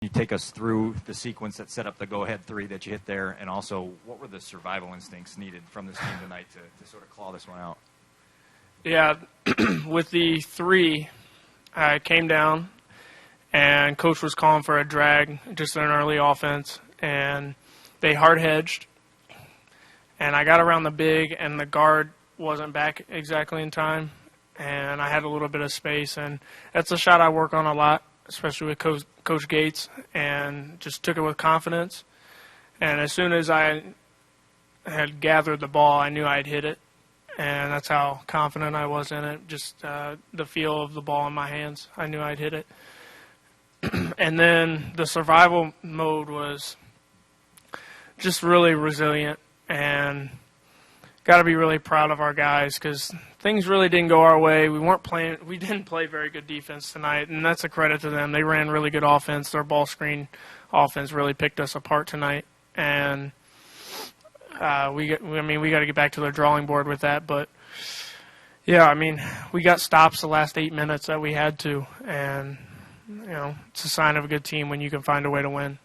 you take us through the sequence that set up the go-ahead three that you hit there, and also what were the survival instincts needed from this team tonight to sort of claw this one out? Yeah, with the three, I came down, and Coach was calling for a drag, just an early offense, and they hard-hedged, and I got around the big, and the guard wasn't back exactly in time, and I had a little bit of space, and that's a shot I work on a lot, especially with Coach Gates, and just took it with confidence. And as soon as I had gathered the ball, I knew I'd hit it, and that's how confident I was in it, just the feel of the ball in my hands. I knew I'd hit it. And then the survival mode was just really resilient, and got to be really proud of our guys because things really didn't go our way. We didn't play very good defense tonight, and that's a credit to them. They ran really good offense. Their ball screen offense really picked us apart tonight, and we got to get back to the drawing board with that. But yeah, I mean, we got stops the last 8 minutes that we had to, and it's a sign of a good team when you can find a way to win.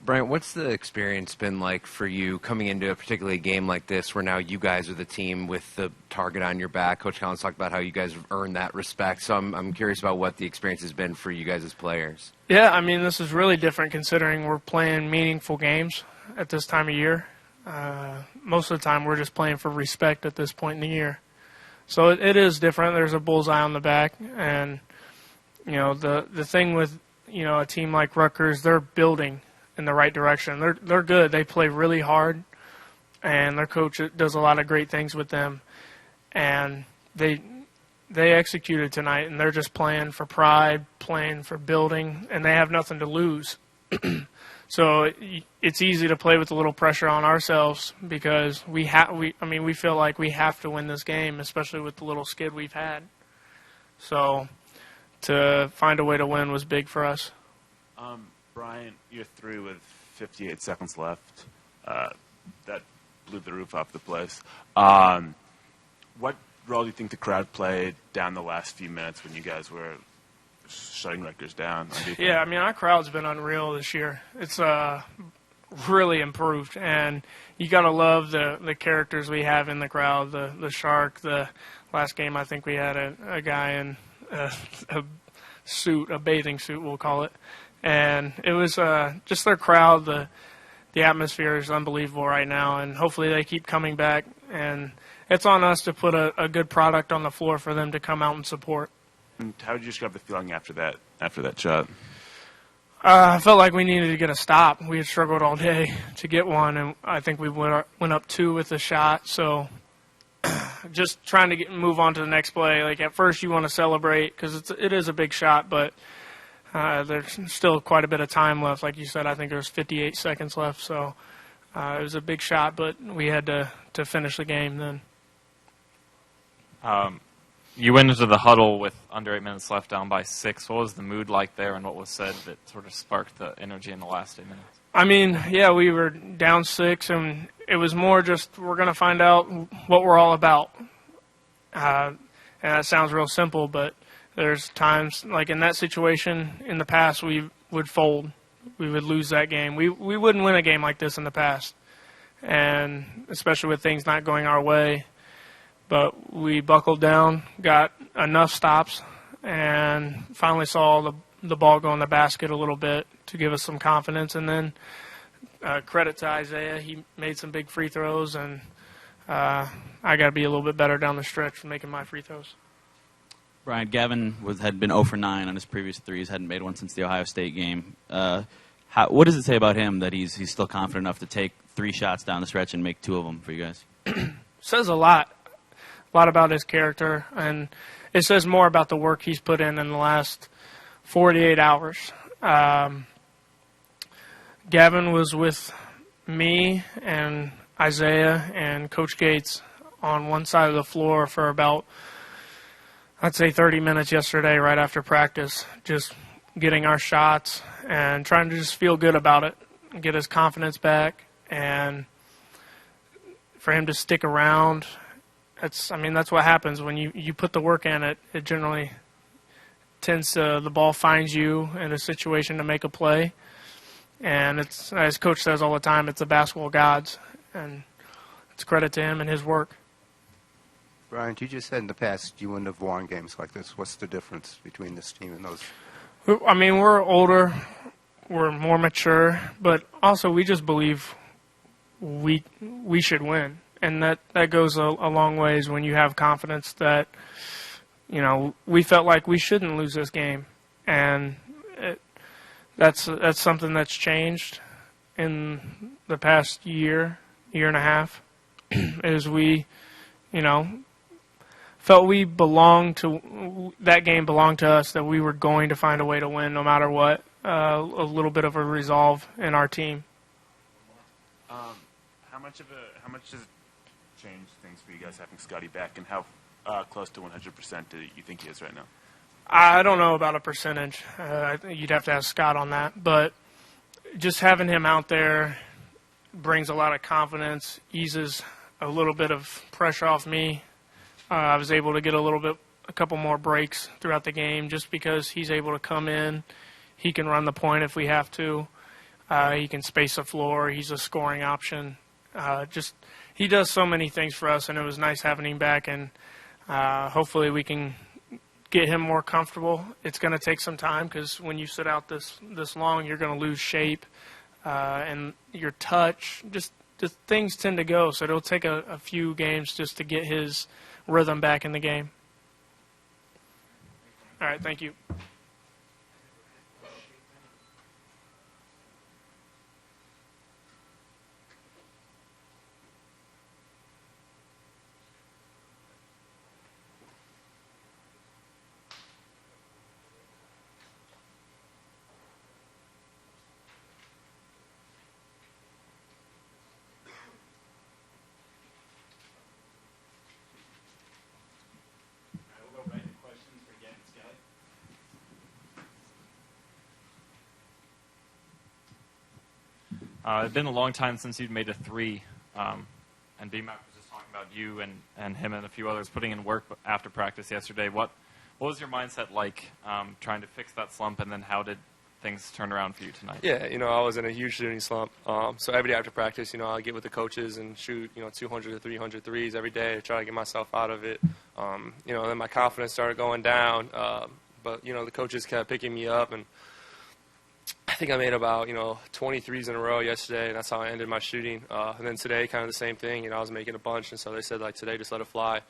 Bryant, what's the experience been like for you coming into a particularly game like this where now you guys are the team with the target on your back? Coach Collins talked about how you guys have earned that respect, so I'm curious about what the experience has been for you guys as players. Yeah, I mean, this is really different considering we're playing meaningful games at this time of year. Most of the time we're just playing for respect at this point in the year. So it is different. There's a bullseye on the back, and the thing with a team like Rutgers, they're building in the right direction. They're good. They play really hard, and their coach does a lot of great things with them. And they executed tonight, and they're just playing for pride, playing for building, and they have nothing to lose. So it's easy to play with a little pressure on ourselves because we feel like we have to win this game, especially with the little skid we've had. So to find a way to win was big for us. Bryant, you're through with 58 seconds left. That blew the roof off the place. What role do you think the crowd played down the last few minutes when you guys were shutting Rutgers down? Yeah, I mean, our crowd's been unreal this year. It's really improved, and you got to love the characters we have in the crowd. The Shark, the last game I think we had a guy in a suit, a bathing suit we'll call it. And it was just their crowd. The atmosphere is unbelievable right now, and hopefully they keep coming back. And it's on us to put a good product on the floor for them to come out and support. And how did you describe the feeling after that shot? I felt like we needed to get a stop. We had struggled all day to get one, and I think we went up 2 with the shot. So just trying to move on to the next play. Like at first you want to celebrate because it is a big shot, but there's still quite a bit of time left. Like you said, I think there was 58 seconds left. So it was a big shot, but we had to finish the game then. You went into the huddle with under 8 minutes left, down by 6. What was the mood like there, and what was said that sort of sparked the energy in the last 8 minutes? I mean, yeah, we were down 6, and it was more just we're going to find out what we're all about. And that sounds real simple, but there's times, like in that situation in the past, we would fold. We would lose that game. We wouldn't win a game like this in the past, and especially with things not going our way. But we buckled down, got enough stops, and finally saw the ball go in the basket a little bit to give us some confidence. And then credit to Isaiah. He made some big free throws, and I got to be a little bit better down the stretch for making my free throws. Bryant, Gavin had been 0 for 9 on his previous threes, hadn't made one since the Ohio State game. What does it say about him that he's still confident enough to take 3 shots down the stretch and make 2 of them for you guys? Says a lot about his character, and it says more about the work he's put in the last 48 hours. Gavin was with me and Isaiah and Coach Gates on one side of the floor for about, I'd say 30 minutes yesterday right after practice, just getting our shots and trying to just feel good about it, get his confidence back, and for him to stick around. That's what happens when you put the work in. It generally tends to, the ball finds you in a situation to make a play. And it's, as Coach says all the time, it's the basketball gods. And it's credit to him and his work. Bryant, you just said in the past you wouldn't have won games like this. What's the difference between this team and those? I mean, we're older, we're more mature, but also we just believe we should win. And that goes a long ways when you have confidence that, you know, we felt like we shouldn't lose this game. And that's something that's changed in the past year and a half, is we, you know, felt we belonged to, that game belonged to us, that we were going to find a way to win no matter what. A little bit of a resolve in our team. How much does it change things for you guys having Scotty back, and how close to 100% do you think he is right now? I don't know about a percentage. You'd have to ask Scott on that. But just having him out there brings a lot of confidence, eases a little bit of pressure off me. I was able to get a couple more breaks throughout the game just because he's able to come in. He can run the point if we have to. He can space the floor. He's a scoring option. He does so many things for us, and it was nice having him back. And hopefully we can get him more comfortable. It's going to take some time because when you sit out this long, you're going to lose shape and your touch. Just things tend to go. So it'll take a few games just to get his rhythm back in the game. All right, thank you. It's been a long time since you'd made a three, and B-Mac was just talking about you and him and a few others putting in work after practice yesterday. What was your mindset like trying to fix that slump, and then how did things turn around for you tonight? Yeah, I was in a huge shooting slump. So every day after practice, I get with the coaches and shoot, 200 to 300 threes every day to try to get myself out of it. Then my confidence started going down, but the coaches kept picking me up, and I think I made about 20 threes in a row yesterday, and that's how I ended my shooting. And then today, kind of the same thing. I was making a bunch, and so they said today just let it fly.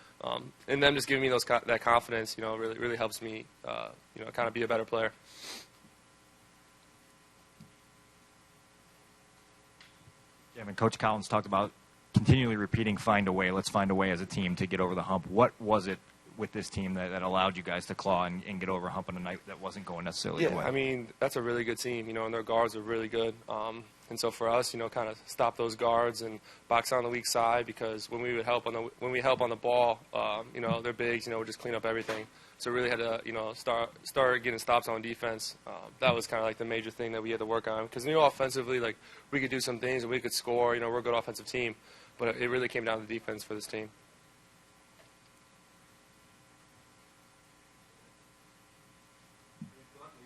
And them just giving me that confidence, really helps me, kind of be a better player. Gavin, Coach Collins talked about continually repeating, find a way. Let's find a way as a team to get over the hump. What was it with this team that allowed you guys to claw and get over a hump on a night that wasn't going necessarily your way? I mean, that's a really good team, and their guards are really good. And so for us, kind of stop those guards and box on the weak side, because when we help on the ball, their bigs, would just clean up everything. So really had to, start getting stops on defense. That was kind of the major thing that we had to work on, because offensively, we could do some things and we could score. We're a good offensive team, but it really came down to defense for this team.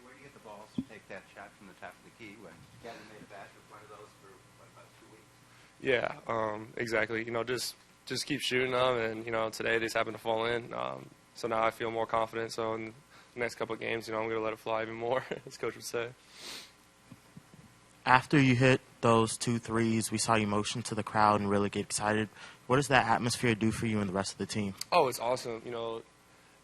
Where do you get the balls to take that shot from the top of the key when Gavin made a batch of one of those for about 2 weeks? Yeah, exactly. Just keep shooting them, and today they just happened to fall in. So now I feel more confident. So in the next couple of games, I'm going to let it fly even more, as Coach would say. After you hit those 2 threes, we saw you motion to the crowd and really get excited. What does that atmosphere do for you and the rest of the team? Oh, it's awesome.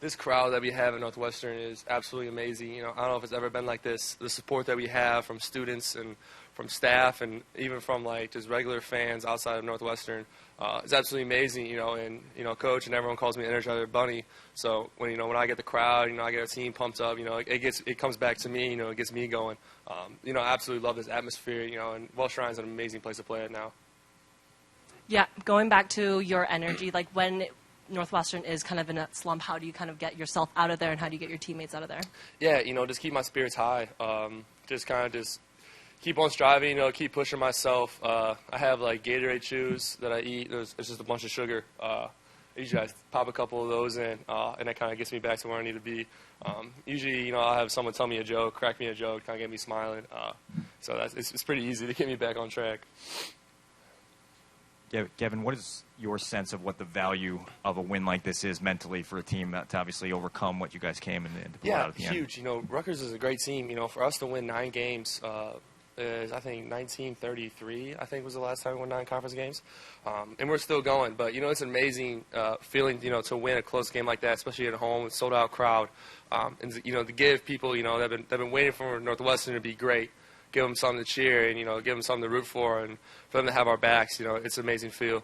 This crowd that we have at Northwestern is absolutely amazing. I don't know if it's ever been like this. The support that we have from students and from staff, and even from just regular fans outside of Northwestern, is absolutely amazing. And Coach and everyone calls me Energizer Bunny. So when I get the crowd, I get our team pumped up. It comes back to me. It gets me going. I absolutely love this atmosphere. And Welsh Ryan's an amazing place to play at now. Yeah, going back to your energy, when Northwestern is kind of in a slump, how do you kind of get yourself out of there, and how do you get your teammates out of there? Yeah, just keep my spirits high. Just keep on striving, keep pushing myself. I have Gatorade chews that I eat. It's just a bunch of sugar. usually I pop a couple of those in, and that kind of gets me back to where I need to be. Usually, I'll have someone tell me a joke, crack me a joke, kind of get me smiling. So it's pretty easy to get me back on track. Gavin, what is your sense of what the value of a win like this is mentally for a team to obviously overcome what you guys came and to pull out at the end? Huge. Rutgers is a great team. For us to win 9 games is, I think, 1933, I think, was the last time we won 9 conference games. And we're still going. But, it's an amazing feeling, to win a close game like that, especially at home with a sold-out crowd. And, to give people, they've been waiting for Northwestern to be great, give them something to cheer and, give them something to root for, and for them to have our backs, it's an amazing feel.